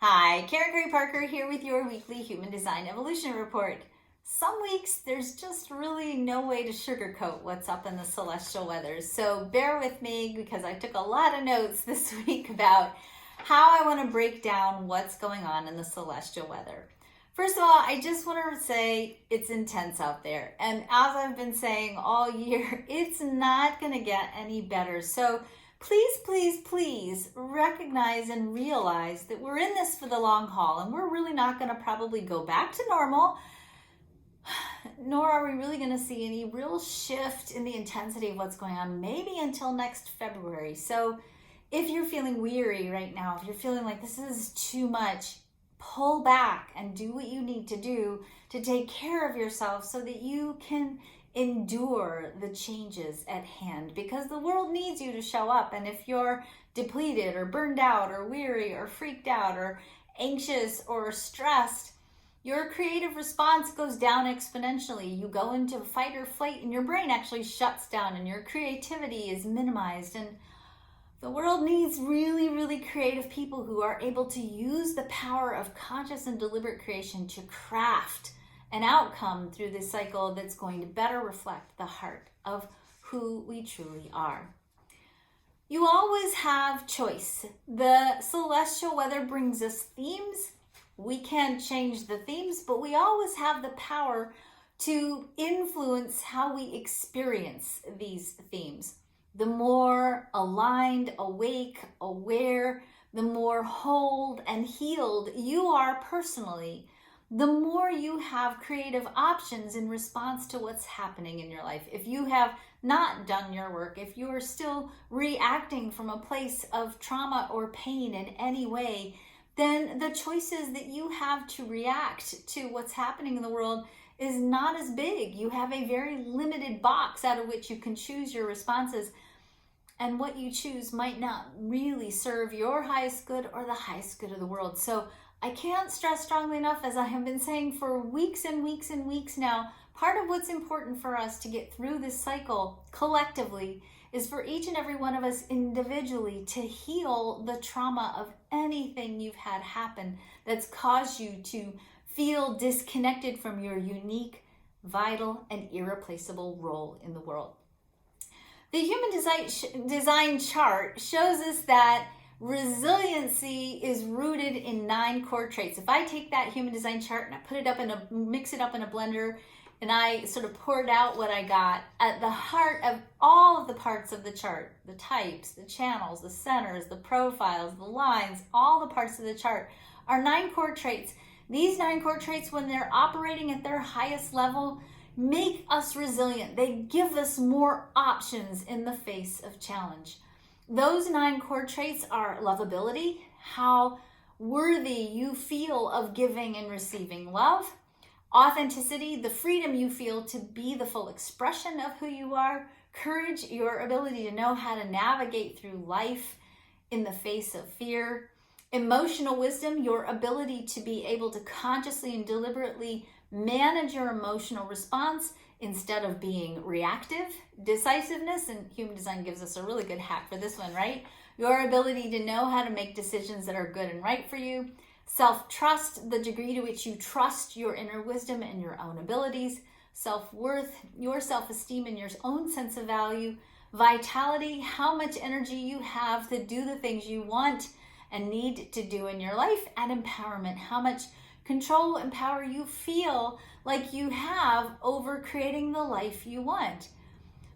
Hi, Karen Curry Parker here with your weekly Human Design Evolution Report. Some weeks there's just really no way to sugarcoat what's up in the celestial weather. So bear with me because I took a lot of notes this week about how I want to break down what's going on in the celestial weather. First of all, I just want to say it's intense out there. And as I've been saying all year, it's not going to get any better. So please recognize and realize that we're in this for the long haul and we're really not going to probably go back to normal, nor are we really going to see any real shift in the intensity of what's going on, maybe until next February. So if you're feeling weary right now, if you're feeling like this is too much, pull back and do what you need to do to take care of yourself so that you can endure the changes at hand, because the world needs you to show up. And if you're depleted or burned out or weary or freaked out or anxious or stressed, your creative response goes down exponentially. You go into fight or flight and your brain actually shuts down and your creativity is minimized. And the world needs really creative people who are able to use the power of conscious and deliberate creation to craft an outcome through this cycle that's going to better reflect the heart of who we truly are. You always have choice. The celestial weather brings us themes. We can't change the themes, but we always have the power to influence how we experience these themes. The more aligned, awake, aware, the more whole and healed you are personally, the more you have creative options in response to what's happening in your life. If you have not done your work, if you are still reacting from a place of trauma or pain in any way, then the choices that you have to react to what's happening in the world is not as big. You have a very limited box out of which you can choose your responses. And what you choose might not really serve your highest good or the highest good of the world. So I can't stress strongly enough, as I have been saying for weeks and weeks now, part of what's important for us to get through this cycle collectively is for each and every one of us individually to heal the trauma of anything you've had happen that's caused you to feel disconnected from your unique, vital, and irreplaceable role in the world. The human design chart shows us that resiliency is rooted in 9 core traits. If I take that human design chart and I mix it up in a blender and I sort of poured out what I got, at the heart of all of the parts of the chart, the types, the channels, the centers, the profiles, the lines, all the parts of the chart are 9 core traits. These 9 core traits, when they're operating at their highest level, make us resilient. They give us more options in the face of challenge. Those 9 core traits are lovability, how worthy you feel of giving and receiving love; authenticity, the freedom you feel to be the full expression of who you are; courage, your ability to know how to navigate through life in the face of fear; emotional wisdom, your ability to be able to consciously and deliberately manage your emotional response instead of being reactive; decisiveness, and human design gives us a really good hack for this one, right? Your ability to know how to make decisions that are good and right for you; self-trust, the degree to which you trust your inner wisdom and your own abilities; self-worth, your self-esteem and your own sense of value; vitality, how much energy you have to do the things you want and need to do in your life; and empowerment, how much control and power you feel like you have over creating the life you want.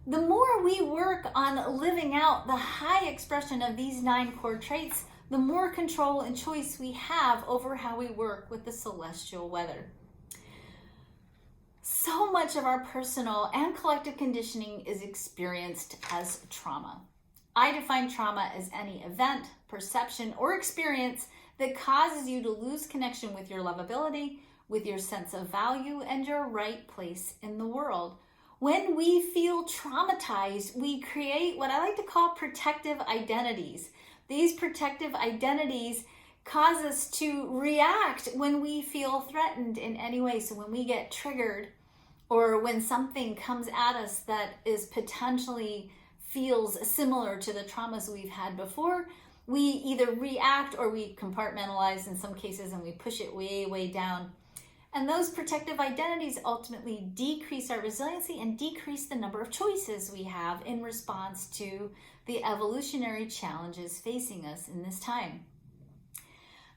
The more we work on living out the high expression of these 9 core traits, the more control and choice we have over how we work with the celestial weather. So much of our personal and collective conditioning is experienced as trauma. I define trauma as any event, perception, or experience that causes you to lose connection with your lovability, with your sense of value, and your right place in the world. When we feel traumatized, we create what I like to call protective identities. These protective identities cause us to react when we feel threatened in any way. So when we get triggered, or when something comes at us that is potentially feels similar to the traumas we've had before, we either react or we compartmentalize in some cases and we push it way, way down. And those protective identities ultimately decrease our resiliency and decrease the number of choices we have in response to the evolutionary challenges facing us in this time.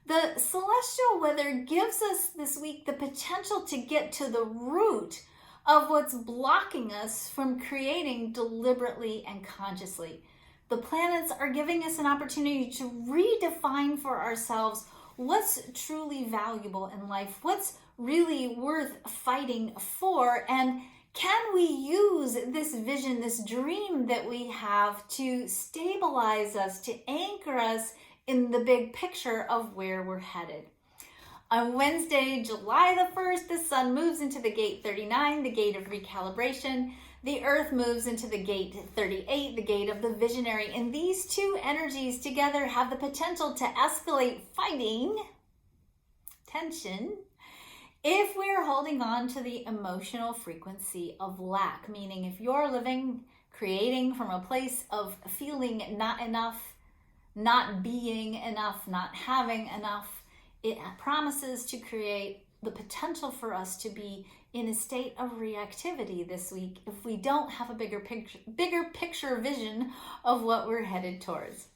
The celestial weather gives us this week the potential to get to the root of what's blocking us from creating deliberately and consciously. The planets are giving us an opportunity to redefine for ourselves what's truly valuable in life, what's really worth fighting for, and can we use this vision, this dream that we have to stabilize us, to anchor us in the big picture of where we're headed. On Wednesday, July the 1st, the sun moves into the gate 39, the gate of recalibration. The earth moves into the gate 38, the gate of the visionary. And these two energies together have the potential to escalate fighting, tension, if we're holding on to the emotional frequency of lack. Meaning if you're living, creating from a place of feeling not enough, not being enough, not having enough, it promises to create the potential for us to be in a state of reactivity this week if we don't have a bigger picture vision of what we're headed towards.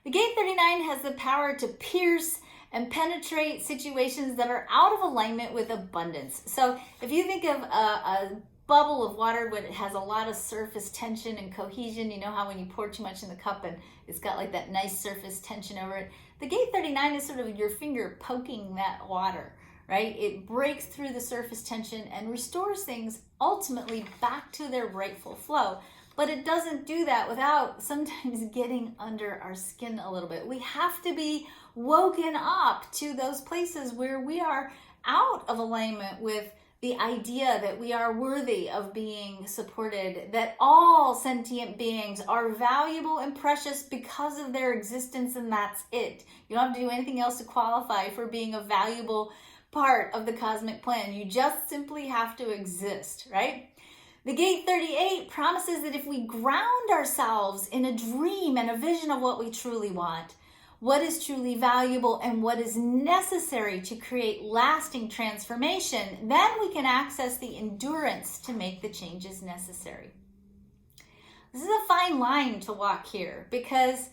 The gate 39 has the power to pierce and penetrate situations that are out of alignment with abundance. So if you think of a bubble of water when it has a lot of surface tension and cohesion, you know how when you pour too much in the cup and it's got like that nice surface tension over it. The gate 39 is sort of your finger poking that water, right? It breaks through the surface tension and restores things ultimately back to their rightful flow. But it doesn't do that without sometimes getting under our skin a little bit. We have to be woken up to those places where we are out of alignment with the idea that we are worthy of being supported, that all sentient beings are valuable and precious because of their existence, and that's it. You don't have to do anything else to qualify for being a valuable part of the cosmic plan. You just simply have to exist, right? The gate 38 promises that if we ground ourselves in a dream and a vision of what we truly want, what is truly valuable and what is necessary to create lasting transformation, then we can access the endurance to make the changes necessary. This is a fine line to walk here because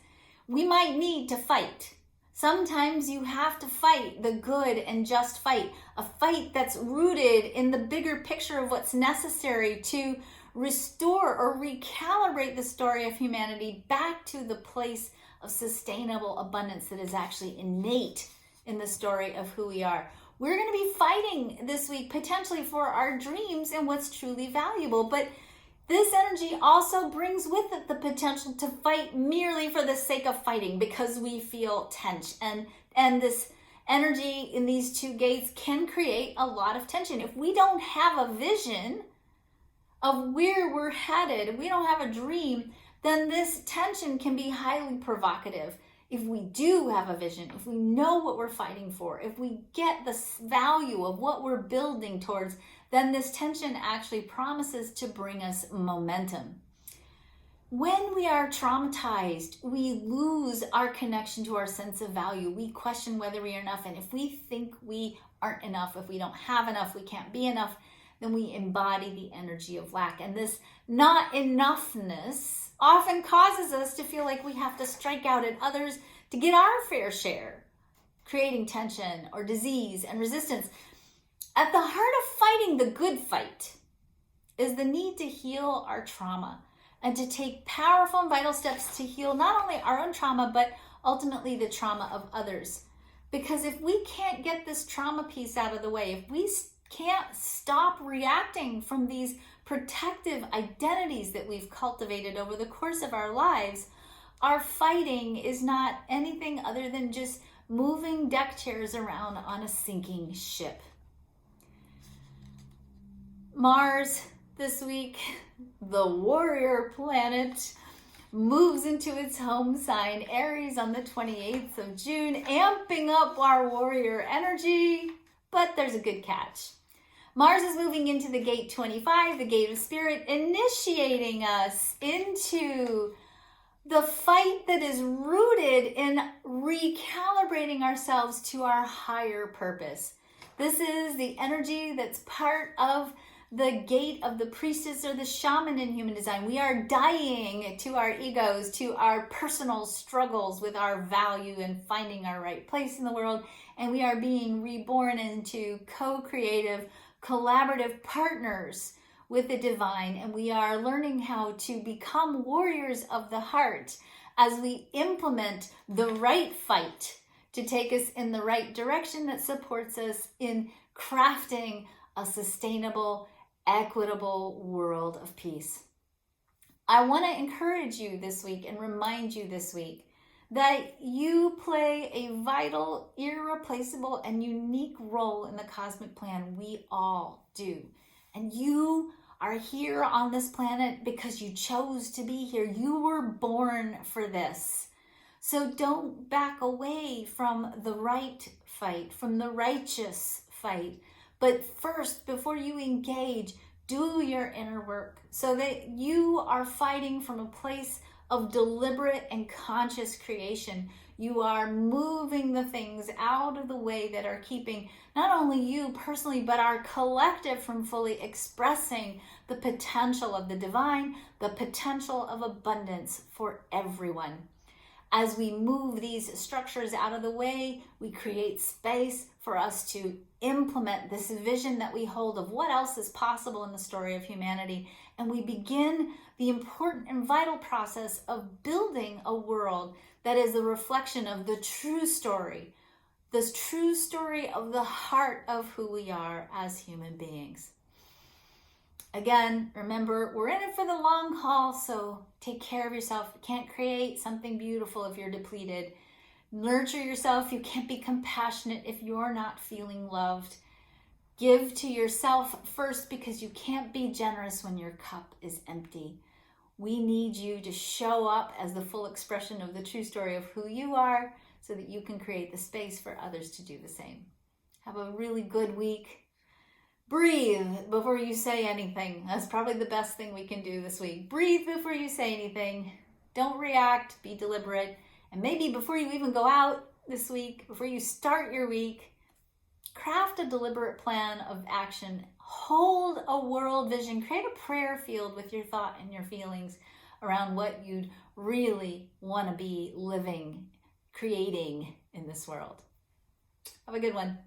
we might need to fight. Sometimes you have to fight the good and just fight, a fight that's rooted in the bigger picture of what's necessary to restore or recalibrate the story of humanity back to the place of sustainable abundance that is actually innate in the story of who we are. We're going to be fighting this week potentially for our dreams and what's truly valuable, but this energy also brings with it the potential to fight merely for the sake of fighting because we feel tense. And this energy in these two gates can create a lot of tension. If we don't have a vision of where we're headed, if we don't have a dream, then this tension can be highly provocative. If we do have a vision, if we know what we're fighting for, if we get the value of what we're building towards, then this tension actually promises to bring us momentum. When we are traumatized, we lose our connection to our sense of value. We question whether we are enough. And if we think we aren't enough, if we don't have enough, we can't be enough, then we embody the energy of lack. And this not enoughness often causes us to feel like we have to strike out at others to get our fair share, creating tension or disease and resistance. At the heart of fighting the good fight is the need to heal our trauma and to take powerful and vital steps to heal not only our own trauma, but ultimately the trauma of others. Because if we can't get this trauma piece out of the way, if we can't stop reacting from these protective identities that we've cultivated over the course of our lives, our fighting is not anything other than just moving deck chairs around on a sinking ship. Mars this week, the warrior planet, moves into its home sign, Aries, on the 28th of June, amping up our warrior energy, but there's a good catch. Mars is moving into the gate 25, the gate of spirit, initiating us into the fight that is rooted in recalibrating ourselves to our higher purpose. This is the energy that's part of the gate of the priestess or the shaman in human design. We are dying to our egos, to our personal struggles with our value and finding our right place in the world. And we are being reborn into co-creative, collaborative partners with the divine. And we are learning how to become warriors of the heart as we implement the right fight to take us in the right direction that supports us in crafting a sustainable, equitable world of peace. I want to encourage you this week and remind you this week that you play a vital, irreplaceable, and unique role in the cosmic plan. We all do. And you are here on this planet because you chose to be here. You were born for this. So don't back away from the right fight, from the righteous fight. But first, before you engage, do your inner work so that you are fighting from a place of deliberate and conscious creation. You are moving the things out of the way that are keeping not only you personally, but our collective from fully expressing the potential of the divine, the potential of abundance for everyone. As we move these structures out of the way, we create space for us to implement this vision that we hold of what else is possible in the story of humanity. And we begin the important and vital process of building a world that is a reflection of the true story of the heart of who we are as human beings. Again, remember, we're in it for the long haul, so take care of yourself. You can't create something beautiful if you're depleted. Nurture yourself. You can't be compassionate if you're not feeling loved. Give to yourself first, because you can't be generous when your cup is empty. We need you to show up as the full expression of the true story of who you are so that you can create the space for others to do the same. Have a really good week. Breathe before you say anything. That's probably the best thing we can do this week. Breathe before you say anything. Don't react, be deliberate. And maybe before you even go out this week, before you start your week, craft a deliberate plan of action. Hold a world vision. Create a prayer field with your thought and your feelings around what you'd really want to be living, creating in this world. Have a good one.